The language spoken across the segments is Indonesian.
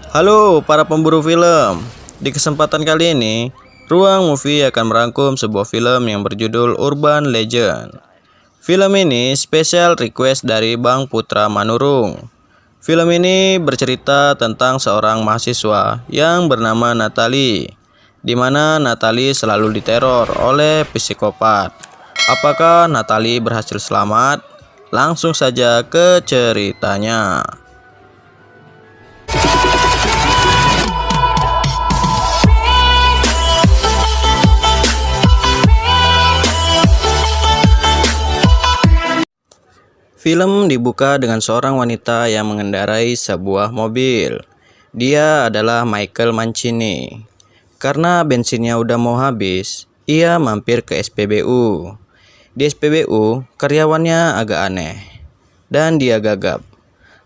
Halo para pemburu film. Di kesempatan kali ini, Ruang Movie akan merangkum sebuah film yang berjudul Urban Legend. Film ini spesial request dari Bang Putra Manurung. Film ini bercerita tentang seorang mahasiswa yang bernama Natalie, di mana Natalie selalu diteror oleh psikopat. Apakah Natalie berhasil selamat? Langsung saja ke ceritanya. Film dibuka dengan seorang wanita yang mengendarai sebuah mobil. Dia adalah Michael Mancini. Karena bensinnya udah mau habis, ia mampir ke SPBU. Di SPBU, karyawannya agak aneh, dan dia gagap.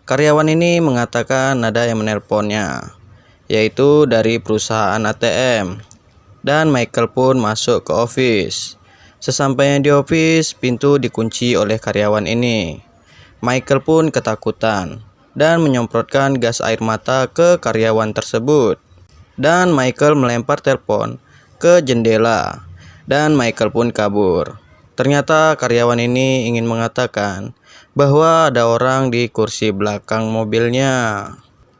Karyawan ini mengatakan ada yang menelponnya, yaitu dari perusahaan ATM. Dan Michael pun masuk ke office. Sesampainya di office, pintu dikunci oleh karyawan ini. Michael pun ketakutan dan menyemprotkan gas air mata ke karyawan tersebut. Dan Michael melempar telepon ke jendela dan Michael pun kabur. Ternyata karyawan ini ingin mengatakan bahwa ada orang di kursi belakang mobilnya.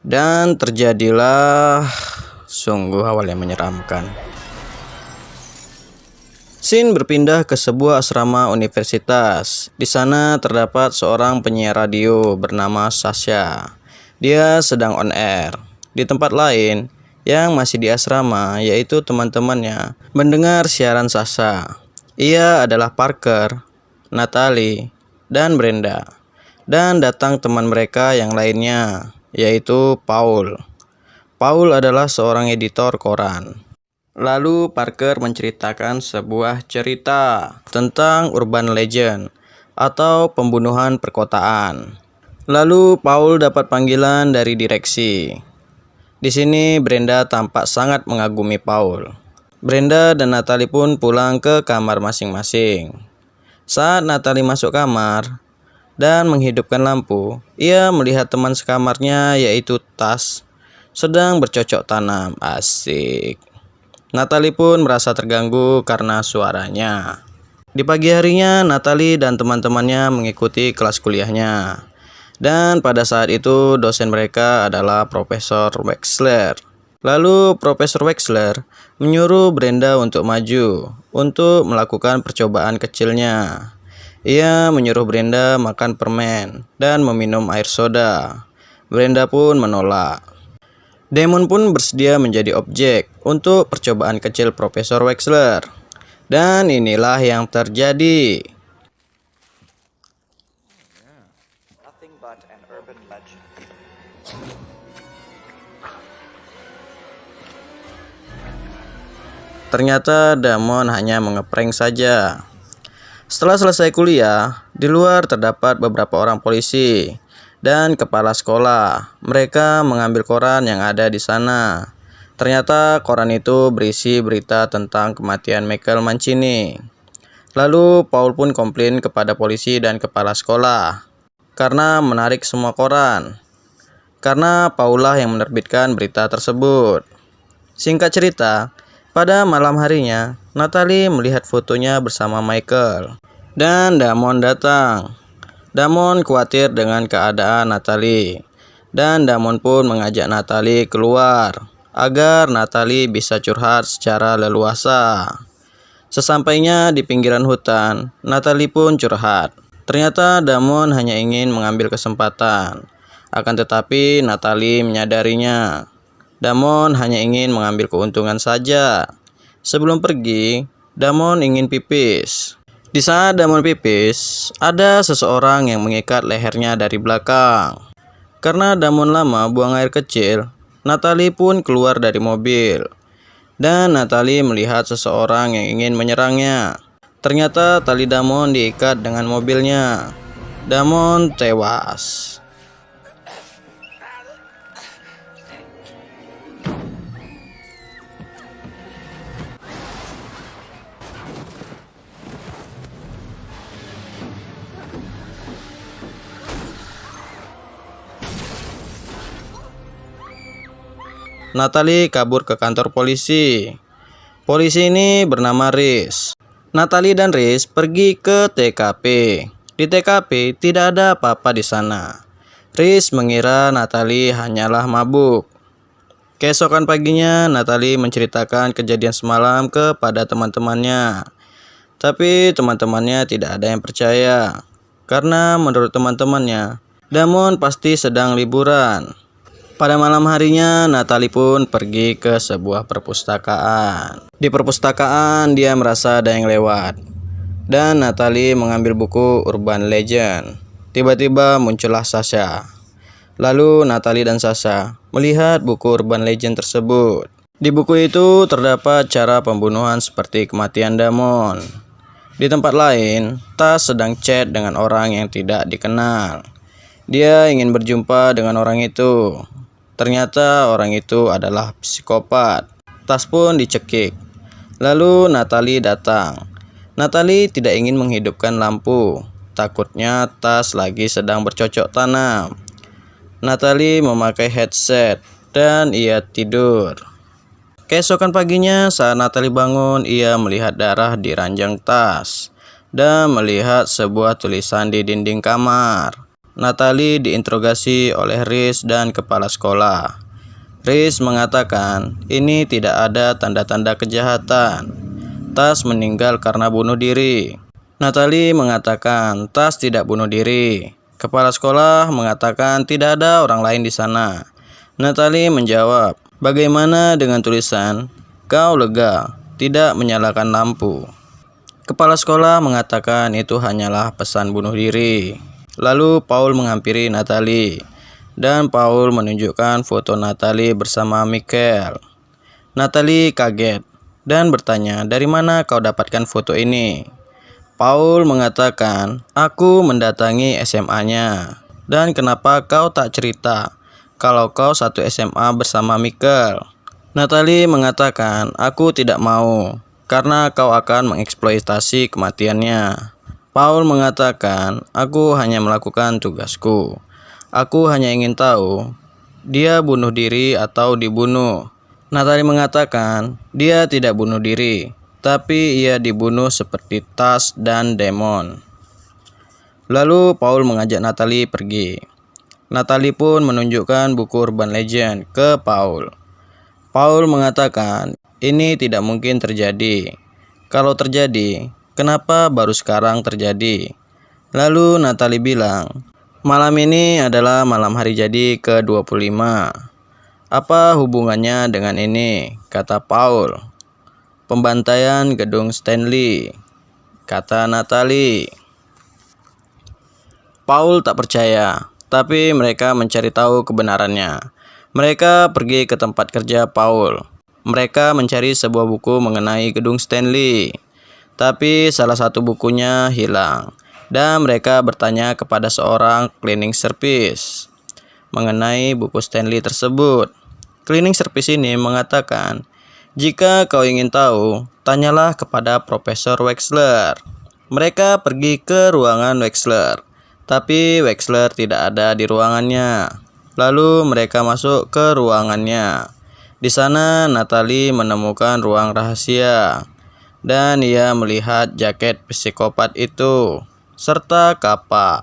Dan terjadilah sungguh awal yang menyeramkan. Scene berpindah ke sebuah asrama universitas. Di sana terdapat seorang penyiar radio bernama Sasha. Dia sedang on air. Di tempat lain, yang masih di asrama, yaitu teman-temannya, mendengar siaran Sasha. Ia adalah Parker, Natalie, dan Brenda. Dan datang teman mereka yang lainnya, yaitu Paul. Paul adalah seorang editor koran. Lalu Parker menceritakan sebuah cerita tentang urban legend atau pembunuhan perkotaan. Lalu Paul dapat panggilan dari direksi. Di sini Brenda tampak sangat mengagumi Paul. Brenda dan Natalie pun pulang ke kamar masing-masing. Saat Natalie masuk kamar dan menghidupkan lampu, ia melihat teman sekamarnya yaitu Tas sedang bercocok tanam. Asik. Natalie pun merasa terganggu karena suaranya. Di pagi harinya, Natalie dan teman-temannya mengikuti kelas kuliahnya. Dan pada saat itu, dosen mereka adalah Profesor Wexler. Lalu, Profesor Wexler menyuruh Brenda untuk maju, untuk melakukan percobaan kecilnya. Ia menyuruh Brenda makan permen dan meminum air soda. Brenda pun menolak. Damon pun bersedia menjadi objek untuk percobaan kecil Profesor Wexler. Dan inilah yang terjadi. Ternyata Damon hanya mengeprank saja. Setelah selesai kuliah, di luar terdapat beberapa orang polisi dan kepala sekolah. Mereka mengambil koran yang ada di sana. Ternyata koran itu berisi berita tentang kematian Michael Mancini. Lalu Paul pun komplain kepada polisi dan kepala sekolah karena menarik semua koran. Karena Paula yang menerbitkan berita tersebut. Singkat cerita, pada malam harinya, Natalie melihat fotonya bersama Michael. Dan Damon datang. Damon khawatir dengan keadaan Natalie, dan Damon pun mengajak Natalie keluar agar Natalie bisa curhat secara leluasa. Sesampainya di pinggiran hutan, Natalie pun curhat. Ternyata Damon hanya ingin mengambil kesempatan, akan tetapi Natalie menyadarinya. Damon hanya ingin mengambil keuntungan saja. Sebelum pergi, Damon ingin pipis. Di saat Damon pipis, ada seseorang yang mengikat lehernya dari belakang. Karena Damon lama buang air kecil, Natalie pun keluar dari mobil. Dan Natalie melihat seseorang yang ingin menyerangnya. Ternyata tali Damon diikat dengan mobilnya. Damon tewas. Natalie kabur ke kantor polisi. Polisi ini bernama Riz. Natalie dan Riz pergi ke TKP. Di TKP tidak ada apa-apa di sana. Riz mengira Natalie hanyalah mabuk. Keesokan paginya, Natalie menceritakan kejadian semalam kepada teman-temannya. Tapi teman-temannya tidak ada yang percaya. Karena menurut teman-temannya, Damon pasti sedang liburan. Pada malam harinya, Natalie pun pergi ke sebuah perpustakaan. Di perpustakaan, dia merasa ada yang lewat. Dan Natalie mengambil buku Urban Legend. Tiba-tiba muncullah Sasha. Lalu Natalie dan Sasha melihat buku Urban Legend tersebut. Di buku itu terdapat cara pembunuhan seperti kematian Damon. Di tempat lain, Tas sedang chat dengan orang yang tidak dikenal. Dia ingin berjumpa dengan orang itu. Ternyata orang itu adalah psikopat. Tas pun dicekik. Lalu Natalie datang. Natalie tidak ingin menghidupkan lampu. Takutnya Tas lagi sedang bercocok tanam. Natalie memakai headset dan ia tidur. Keesokan paginya saat Natalie bangun, ia melihat darah di ranjang Tas dan melihat sebuah tulisan di dinding kamar. Natalie diinterogasi oleh Riz dan kepala sekolah. Riz mengatakan ini tidak ada tanda-tanda kejahatan. Tas meninggal karena bunuh diri. Natalie mengatakan Tas tidak bunuh diri. Kepala sekolah mengatakan tidak ada orang lain di sana. Natalie menjawab, "Bagaimana dengan tulisan? Kau lega, tidak menyalakan lampu." Kepala sekolah mengatakan itu hanyalah pesan bunuh diri. Lalu Paul menghampiri Natalie, dan Paul menunjukkan foto Natalie bersama Michael. Natalie kaget dan bertanya, "Dari mana kau dapatkan foto ini?" Paul mengatakan, "Aku mendatangi SMA-nya. Dan kenapa kau tak cerita kalau kau satu SMA bersama Michael?" Natalie mengatakan, "Aku tidak mau, karena kau akan mengeksploitasi kematiannya." Paul mengatakan, "Aku hanya melakukan tugasku. Aku hanya ingin tahu, dia bunuh diri atau dibunuh." Natalie mengatakan, dia tidak bunuh diri, tapi ia dibunuh seperti Tas dan Damon. Lalu Paul mengajak Natalie pergi. Natalie pun menunjukkan buku Urban Legend ke Paul. Paul mengatakan, ini tidak mungkin terjadi. Kalau terjadi, kenapa baru sekarang terjadi? Lalu Natalie bilang, malam ini adalah malam hari jadi ke-25. Apa hubungannya dengan ini? Kata Paul. Pembantaian gedung Stanley, kata Natalie. Paul tak percaya, tapi mereka mencari tahu kebenarannya. Mereka pergi ke tempat kerja Paul. Mereka mencari sebuah buku mengenai gedung Stanley, tapi salah satu bukunya hilang. Dan mereka bertanya kepada seorang cleaning service mengenai buku Stanley tersebut. Cleaning service ini mengatakan, jika kau ingin tahu, tanyalah kepada Profesor Wexler. Mereka pergi ke ruangan Wexler, tapi Wexler tidak ada di ruangannya. Lalu mereka masuk ke ruangannya. Di sana Natalie menemukan ruang rahasia, dan ia melihat jaket psikopat itu, serta kapak.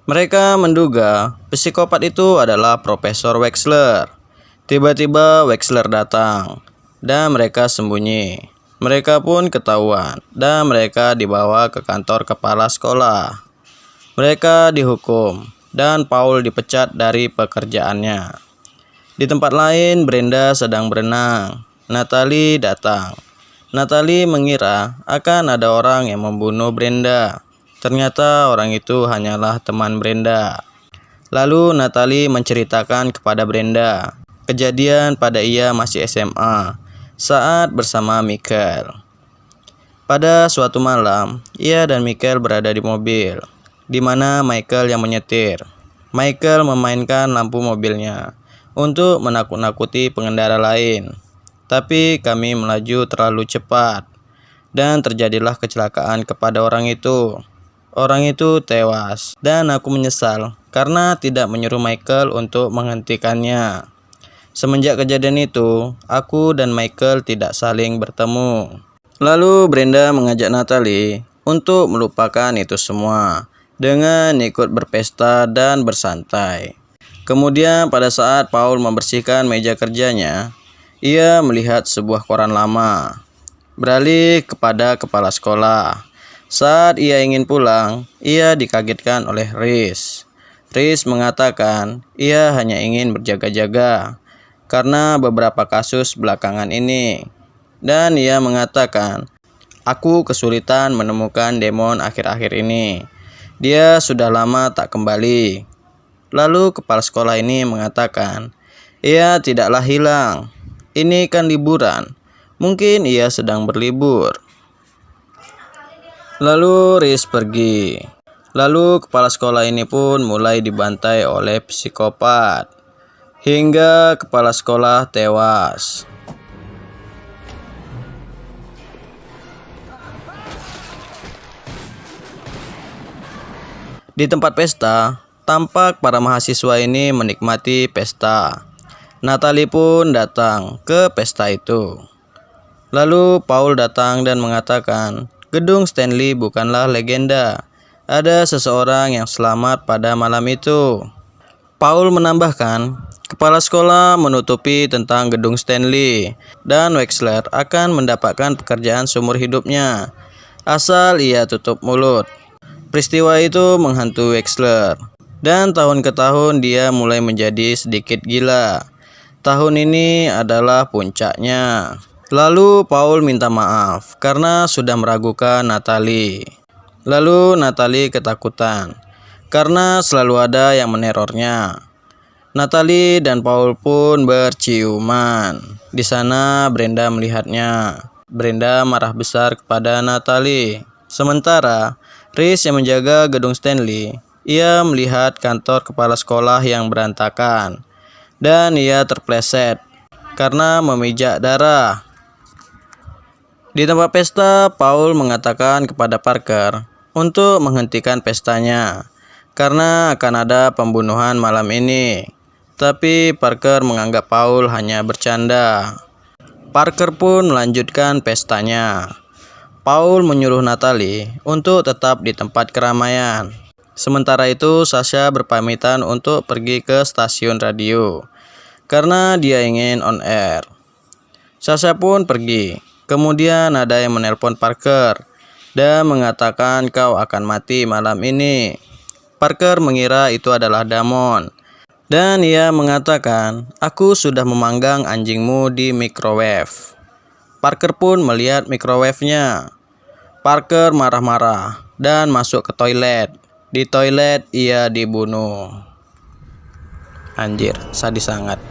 Mereka menduga psikopat itu adalah Profesor Wexler. Tiba-tiba Wexler datang. Dan mereka sembunyi. Mereka pun ketahuan dan mereka dibawa ke kantor kepala sekolah. Mereka dihukum dan Paul dipecat dari pekerjaannya. Di tempat lain, Brenda sedang berenang. Natalie datang. Natalie mengira akan ada orang yang membunuh Brenda. Ternyata orang itu hanyalah teman Brenda. Lalu Natalie menceritakan kepada Brenda kejadian pada ia masih SMA. Saat bersama Michael. Pada suatu malam, ia dan Michael berada di mobil, di mana Michael yang menyetir. Michael memainkan lampu mobilnya untuk menakut-nakuti pengendara lain. Tapi kami melaju terlalu cepat, dan terjadilah kecelakaan kepada orang itu. Orang itu tewas, dan aku menyesal karena tidak menyuruh Michael untuk menghentikannya. Semenjak kejadian itu, aku dan Michael tidak saling bertemu. Lalu Brenda mengajak Natalie untuk melupakan itu semua dengan ikut berpesta dan bersantai. Kemudian pada saat Paul membersihkan meja kerjanya, ia melihat sebuah koran lama. Beralih kepada kepala sekolah. Saat ia ingin pulang, ia dikagetkan oleh Rhys. Rhys mengatakan ia hanya ingin berjaga-jaga karena beberapa kasus belakangan ini. Dan ia mengatakan, aku kesulitan menemukan demon akhir-akhir ini. Dia sudah lama tak kembali. Lalu kepala sekolah ini mengatakan, ia tidaklah hilang. Ini kan liburan. Mungkin ia sedang berlibur. Lalu Rhys pergi. Lalu kepala sekolah ini pun mulai dibantai oleh psikopat. Hingga kepala sekolah tewas. Di tempat pesta, tampak para mahasiswa ini menikmati pesta. Natalie pun datang ke pesta itu. Lalu Paul datang dan mengatakan, gedung Stanley bukanlah legenda. Ada seseorang yang selamat pada malam itu. Paul menambahkan, kepala sekolah menutupi tentang gedung Stanley dan Wexler akan mendapatkan pekerjaan seumur hidupnya, asal ia tutup mulut. Peristiwa itu menghantui Wexler, dan tahun ke tahun dia mulai menjadi sedikit gila. Tahun ini adalah puncaknya. Lalu Paul minta maaf karena sudah meragukan Natalie. Lalu Natalie ketakutan karena selalu ada yang menerornya. Natalie dan Paul pun berciuman. Di sana Brenda melihatnya. Brenda marah besar kepada Natalie. Sementara Rhys yang menjaga gedung Stanley, ia melihat kantor kepala sekolah yang berantakan. Dan ia terpleset karena memijak darah. Di tempat pesta, Paul mengatakan kepada Parker untuk menghentikan pestanya karena akan ada pembunuhan malam ini. Tapi Parker menganggap Paul hanya bercanda. Parker pun melanjutkan pestanya. Paul menyuruh Natalie untuk tetap di tempat keramaian. Sementara itu, Sasha berpamitan untuk pergi ke stasiun radio karena dia ingin on air. Sasha pun pergi. Kemudian ada yang menelpon Parker dan mengatakan kau akan mati malam ini. Parker mengira itu adalah Damon. Dan ia mengatakan, aku sudah memanggang anjingmu di microwave. Parker pun melihat microwave-nya. Parker marah-marah dan masuk ke toilet. Di toilet ia dibunuh. Anjir, sadis sangat.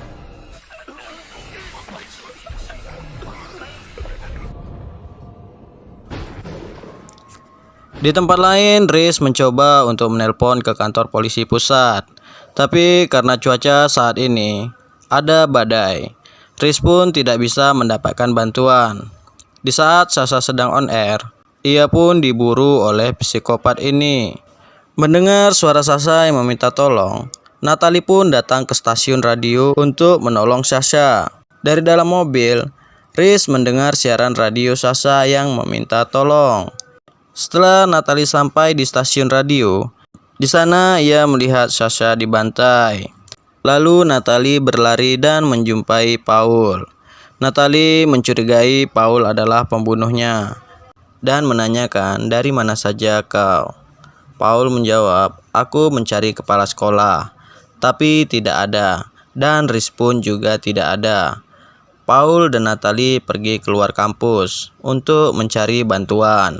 Di tempat lain, Rhys mencoba untuk menelpon ke kantor polisi pusat. Tapi karena cuaca saat ini ada badai, Rhys pun tidak bisa mendapatkan bantuan. Di saat Sasha sedang on air, ia pun diburu oleh psikopat ini. Mendengar suara Sasha yang meminta tolong, Natalie pun datang ke stasiun radio untuk menolong Sasha. Dari dalam mobil, Rhys mendengar siaran radio Sasha yang meminta tolong. Setelah Natalie sampai di stasiun radio, di sana ia melihat Sasha dibantai. Lalu Natalie berlari dan menjumpai Paul. Natalie mencurigai Paul adalah pembunuhnya dan menanyakan, dari mana saja kau? Paul menjawab, aku mencari kepala sekolah, tapi tidak ada, dan Rhys pun juga tidak ada. Paul dan Natalie pergi keluar kampus untuk mencari bantuan.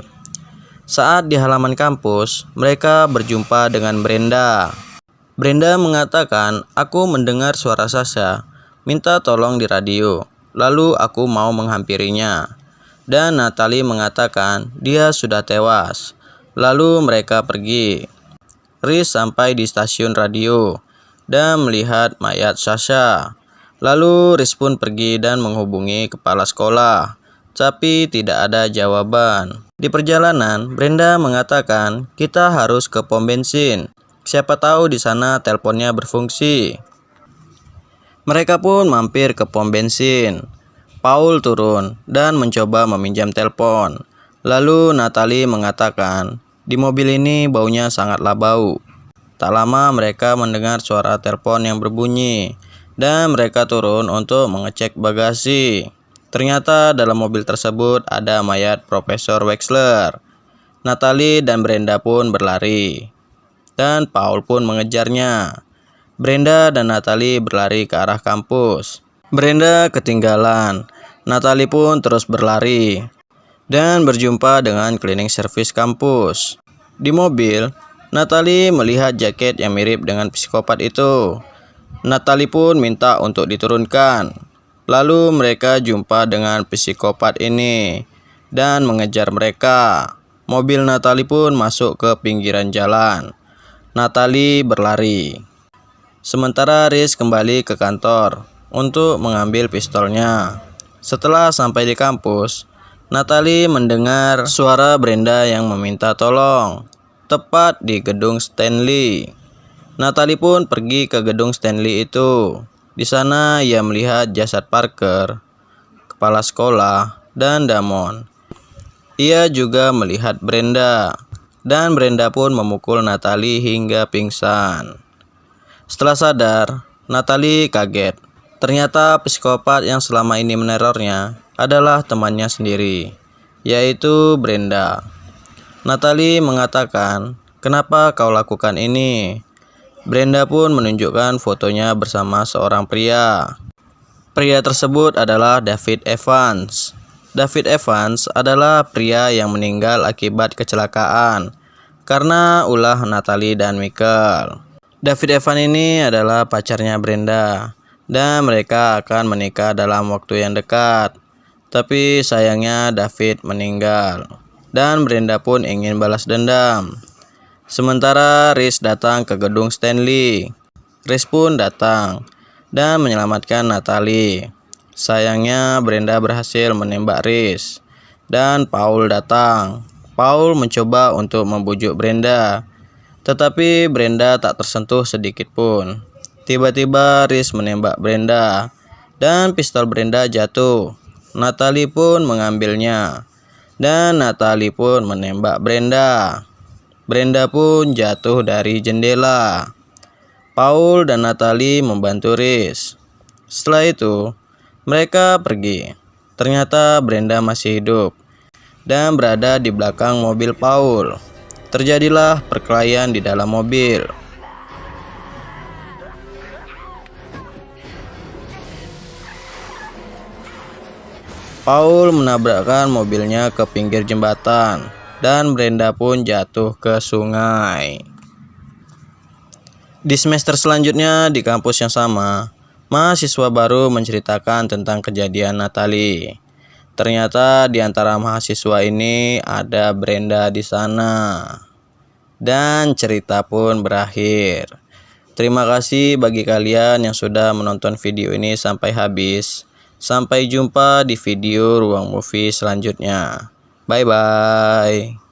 Saat di halaman kampus, mereka berjumpa dengan Brenda. Brenda mengatakan, aku mendengar suara Sasha minta tolong di radio, lalu aku mau menghampirinya. Dan Natalie mengatakan dia sudah tewas. Lalu mereka pergi. Rhys sampai di stasiun radio dan melihat mayat Sasha. Lalu Rhys pun pergi dan menghubungi kepala sekolah, tapi tidak ada jawaban. Di perjalanan, Brenda mengatakan, kita harus ke pom bensin. Siapa tahu di sana teleponnya berfungsi. Mereka pun mampir ke pom bensin. Paul turun dan mencoba meminjam telepon. Lalu Natalie mengatakan, di mobil ini baunya sangatlah bau. Tak lama mereka mendengar suara telepon yang berbunyi dan mereka turun untuk mengecek bagasi. Ternyata dalam mobil tersebut ada mayat Profesor Wexler. Natalie dan Brenda pun berlari dan Paul pun mengejarnya. Brenda dan Natalie berlari ke arah kampus. Brenda ketinggalan. Natalie pun terus berlari dan berjumpa dengan cleaning service kampus. Di mobil, Natalie melihat jaket yang mirip dengan psikopat itu. Natalie pun minta untuk diturunkan. Lalu mereka jumpa dengan psikopat ini dan mengejar mereka. Mobil Natalie pun masuk ke pinggiran jalan. Natalie berlari. Sementara Riz kembali ke kantor untuk mengambil pistolnya. Setelah sampai di kampus, Natalie mendengar suara Brenda yang meminta tolong, tepat di gedung Stanley. Natalie pun pergi ke gedung Stanley itu. Di sana ia melihat jasad Parker, kepala sekolah, dan Damon. Ia juga melihat Brenda, dan Brenda pun memukul Natalie hingga pingsan. Setelah sadar, Natalie kaget. Ternyata psikopat yang selama ini menerornya adalah temannya sendiri, yaitu Brenda. Natalie mengatakan, "Kenapa kau lakukan ini?" Brenda pun menunjukkan fotonya bersama seorang pria. Pria tersebut adalah David Evans. David Evans adalah pria yang meninggal akibat kecelakaan karena ulah Natalie dan Michael. David Evans ini adalah pacarnya Brenda dan mereka akan menikah dalam waktu yang dekat. Tapi sayangnya David meninggal dan Brenda pun ingin balas dendam. Sementara Riz datang ke gedung Stanley. Riz pun datang dan menyelamatkan Natalie. Sayangnya Brenda berhasil menembak Riz dan Paul datang. Paul mencoba untuk membujuk Brenda, tetapi Brenda tak tersentuh sedikit pun. Tiba-tiba Riz menembak Brenda dan pistol Brenda jatuh. Natalie pun mengambilnya dan Natalie pun menembak Brenda. Brenda pun jatuh dari jendela. Paul dan Natalie membantu Riz. Setelah itu, mereka pergi. Ternyata Brenda masih hidup dan berada di belakang mobil Paul. Terjadilah perkelahian di dalam mobil. Paul menabrakkan mobilnya ke pinggir jembatan dan Brenda pun jatuh ke sungai. Di semester selanjutnya di kampus yang sama, mahasiswa baru menceritakan tentang kejadian Natalie. Ternyata di antara mahasiswa ini ada Brenda di sana. Dan cerita pun berakhir. Terima kasih bagi kalian yang sudah menonton video ini sampai habis. Sampai jumpa di video Ruang Movie selanjutnya. Bye-bye.